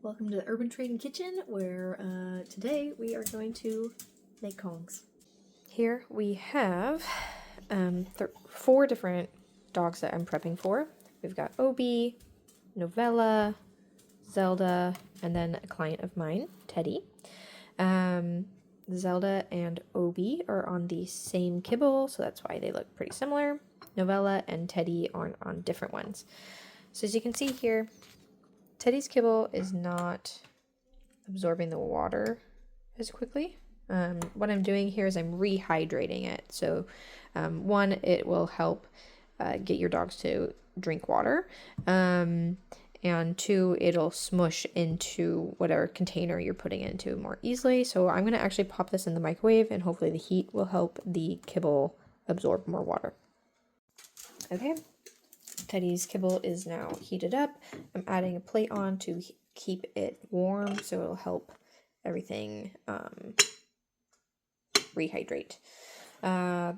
Welcome to the Urban Trading Kitchen, where today we are going to make Kongs. Here we have 4 different dogs that I'm prepping for. We've got Obi, Novella, Zelda, and then a client of mine, Teddy. Zelda and Obi are on the same kibble, so that's why they look pretty similar. Novella and Teddy are on different ones. So as you can see here, Teddy's kibble is not absorbing the water as quickly. What I'm doing here is I'm rehydrating it. So one, it will help get your dogs to drink water. And 2, it'll smush into whatever container you're putting it into more easily. So I'm going to actually pop this in the microwave, and hopefully the heat will help the kibble absorb more water. Okay. Teddy's kibble is now heated up. I'm adding a plate on to keep it warm, so it'll help everything rehydrate.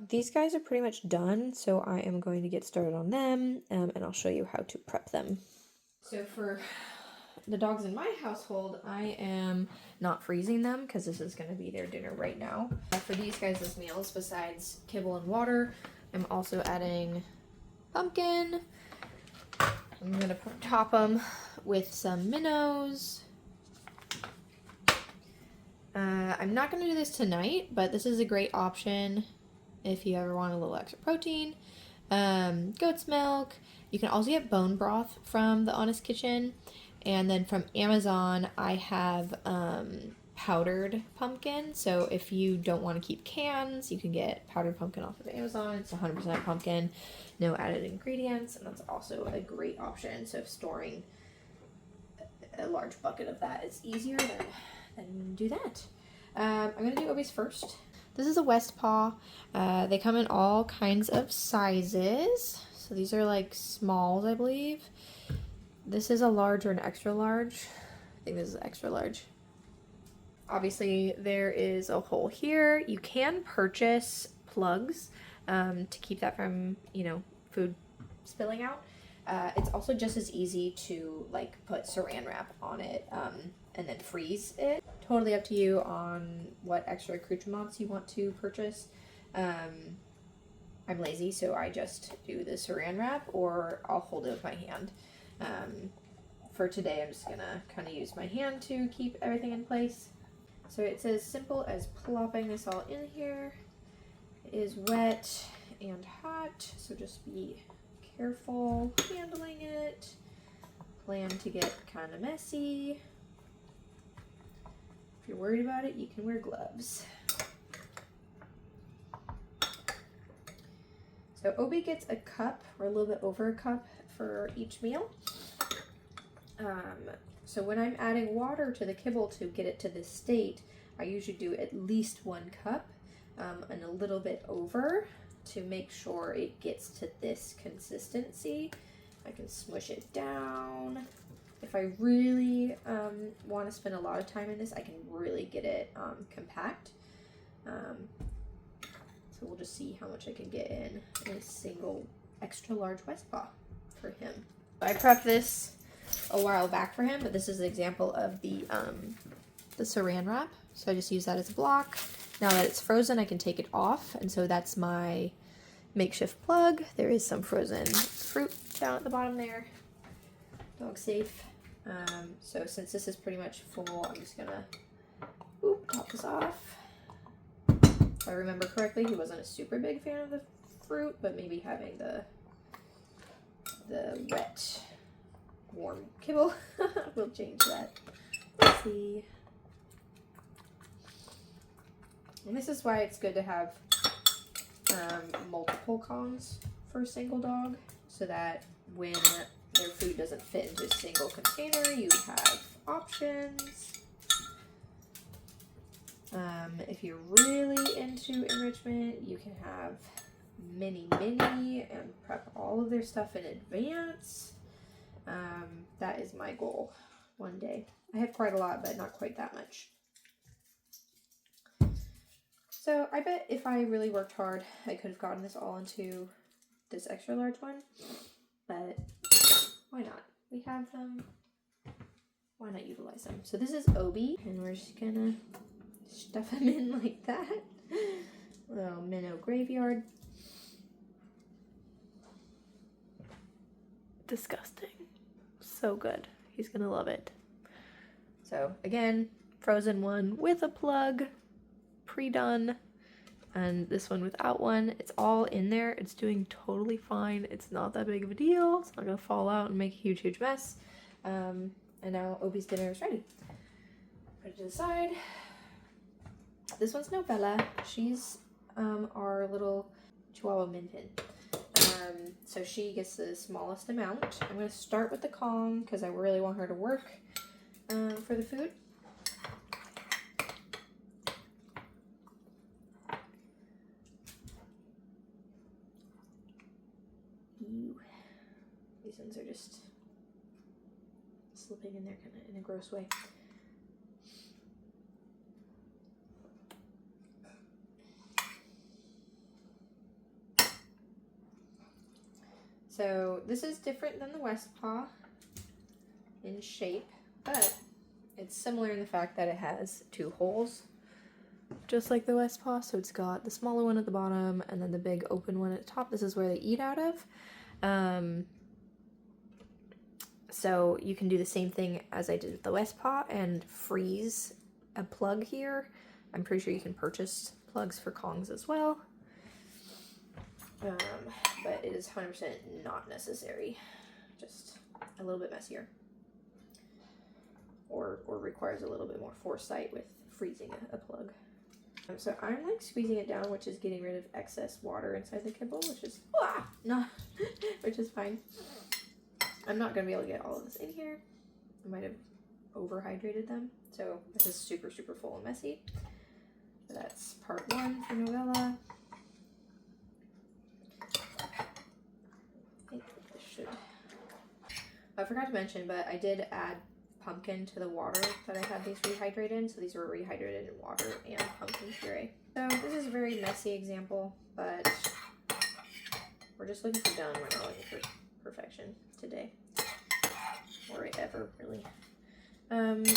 These guys are pretty much done, so I am going to get started on them, and I'll show you how to prep them. So for the dogs in my household, I am not freezing them because this is going to be their dinner right now. For these guys' meals, besides kibble and water, I'm also adding pumpkin. I'm going to top them with some minnows. I'm not going to do this tonight, but this is a great option if you ever want a little extra protein. Goat's milk. You can also get bone broth from the Honest Kitchen. And then from Amazon, I have powdered pumpkin. So if you don't want to keep cans, you can get powdered pumpkin off of Amazon. It's 100% pumpkin, no added ingredients, and that's also a great option. So if storing a large bucket of that is easier, then do that. I'm going to do Obi's first. This is a West Paw. They come in all kinds of sizes. So these are like smalls, I believe. This is a large or an extra large. I think this is extra large. Obviously, there is a hole here. You can purchase plugs to keep that from, food spilling out. It's also just as easy to put saran wrap on it and then freeze it. Totally up to you on what extra accoutrements you want to purchase. I'm lazy, so I just do the saran wrap, or I'll hold it with my hand. For today, I'm just gonna kind of use my hand to keep everything in place. So it's as simple as plopping this all in here. It is wet and hot, so just be careful handling it. Plan to get kind of messy. If you're worried about it, you can wear gloves. So Obi gets a cup, or a little bit over a cup, for each meal. So when I'm adding water to the kibble to get it to this state, I usually do at least 1 cup and a little bit over to make sure it gets to this consistency. I can smush it down. If I really want to spend a lot of time in this, I can really get it compact. So we'll just see how much I can get in a single extra large West Paw for him. I prepped this a while back for him, but this is an example of the saran wrap. So I just use that as a block. Now that it's frozen, I can take it off, and so that's my makeshift plug. There is some frozen fruit down at the bottom there. Dog safe. So since this is pretty much full, I'm just gonna pop this off. If I remember correctly, he wasn't a super big fan of the fruit, but maybe having the wet, warm kibble will change that. Let's see. And this is why it's good to have multiple Kongs for a single dog, so that when their food doesn't fit into a single container, you have options. If you're really into enrichment, you can have mini and prep all of their stuff in advance. That is my goal one day. I have quite a lot, but not quite that much. So I bet if I really worked hard, I could have gotten this all into this extra large one, but why not? We have them. why not utilize them? So this is Obi, and we're just gonna stuff him in like that. Little minnow graveyard. Disgusting. So good. He's gonna love it. So again, frozen one with a plug, pre-done, and this one without one. It's all in there. It's doing totally fine. It's not that big of a deal. It's not gonna fall out and make a huge mess. And now Obi's dinner is ready. Put it to the side. This one's Novella. She's our little Chihuahua min pin. So she gets the smallest amount. I'm going to start with the Kong because I really want her to work for the food. Ew. These ones are just slipping in there kind of in a gross way. So this is different than the West Paw in shape, but it's similar in the fact that it has two holes, just like the West Paw. So it's got the smaller one at the bottom and then the big open one at the top. This is where they eat out of. So you can do the same thing as I did with the West Paw and freeze a plug here. I'm pretty sure you can purchase plugs for Kongs as well. But it is 100% not necessary. Just a little bit messier. Or requires a little bit more foresight with freezing a plug. So I'm like squeezing it down, which is getting rid of excess water inside the kibble, which is fine. I'm not gonna be able to get all of this in here. I might have overhydrated them. So this is super, super full and messy. So that's part one for Novella. I forgot to mention, but I did add pumpkin to the water that I had these rehydrated in. So these were rehydrated in water and pumpkin puree. So this is a very messy example, but we're just looking for done. We're not looking for perfection today. Or ever, really. Okay,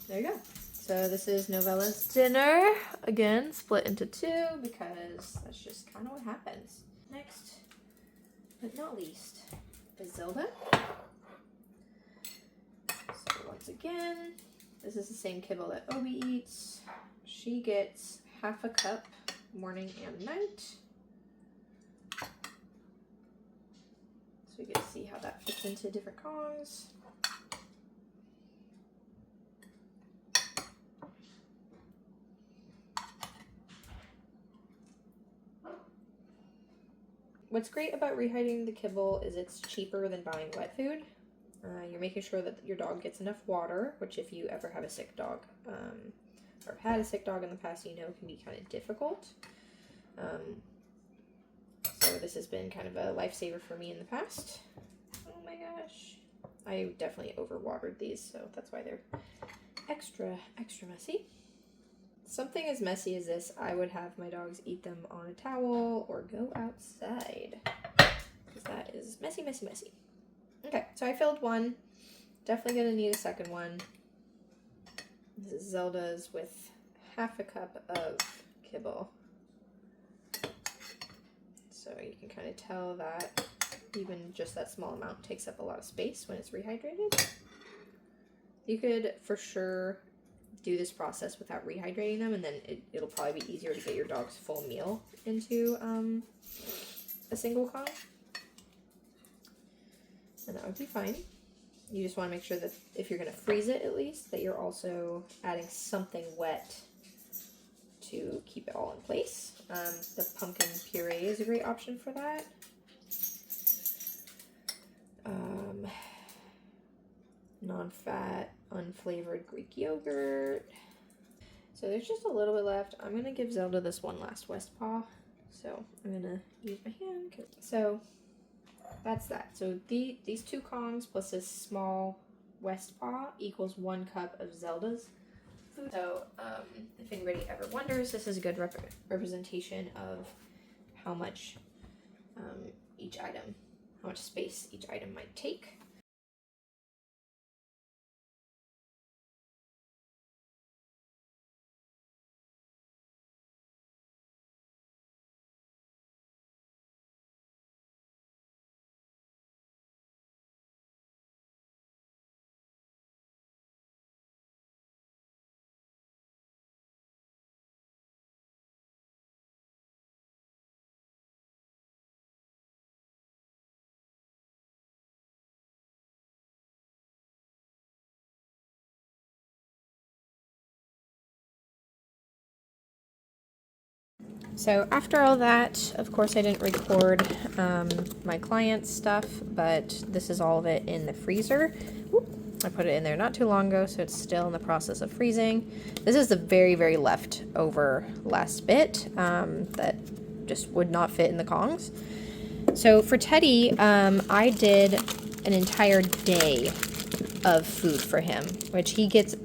there you go. So this is Novella's dinner. Again, split into two because that's just kind of what happens. Next, but not least, is Zelda. So once again, this is the same kibble that Obi eats. She gets half a cup morning and night. So we get to see how that fits into different Kongs. What's great about rehydrating the kibble is it's cheaper than buying wet food. You're making sure that your dog gets enough water, which if you ever have a sick dog or have had a sick dog in the past, you know can be kind of difficult. So this has been kind of a lifesaver for me in the past. Oh my gosh. I definitely overwatered these, so that's why they're extra messy. Something as messy as this, I would have my dogs eat them on a towel or go outside. Because that is messy, messy, messy. Okay, so I filled one. Definitely going to need a second one. This is Zelda's with half a cup of kibble. So you can kind of tell that even just that small amount takes up a lot of space when it's rehydrated. You could for sure do this process without rehydrating them, and then it'll probably be easier to get your dog's full meal into a single Kong, and that would be fine. You just want to make sure that if you're going to freeze it, at least, that you're also adding something wet to keep it all in place. The pumpkin puree is a great option for that. Non-fat, unflavored Greek yogurt. So there's just a little bit left. I'm going to give Zelda this one last West Paw. So I'm going to use my hand. So that's that. So these two Kongs plus this small West Paw equals 1 cup of Zelda's food. So if anybody ever wonders, this is a good representation of how much each item how much space each item might take. So after all that, of course I didn't record my client's stuff, but this is all of it in the freezer. I put it in there not too long ago, so it's still in the process of freezing. This is the very, very leftover last bit that just would not fit in the Kongs. So for Teddy, I did an entire day of food for him, which he gets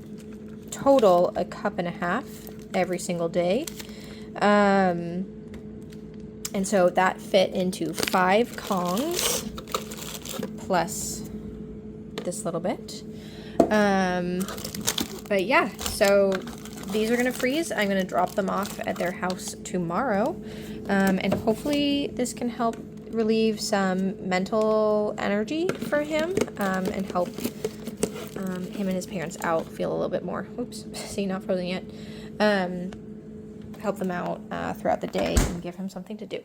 total 1.5 cups every single day. And so that fit into 5 Kongs plus this little bit. But yeah, so these are gonna freeze. I'm gonna drop them off at their house tomorrow. And hopefully this can help relieve some mental energy for him, and help him and his parents out feel a little bit more. Oops, see, not frozen yet. Help them out throughout the day and give him something to do.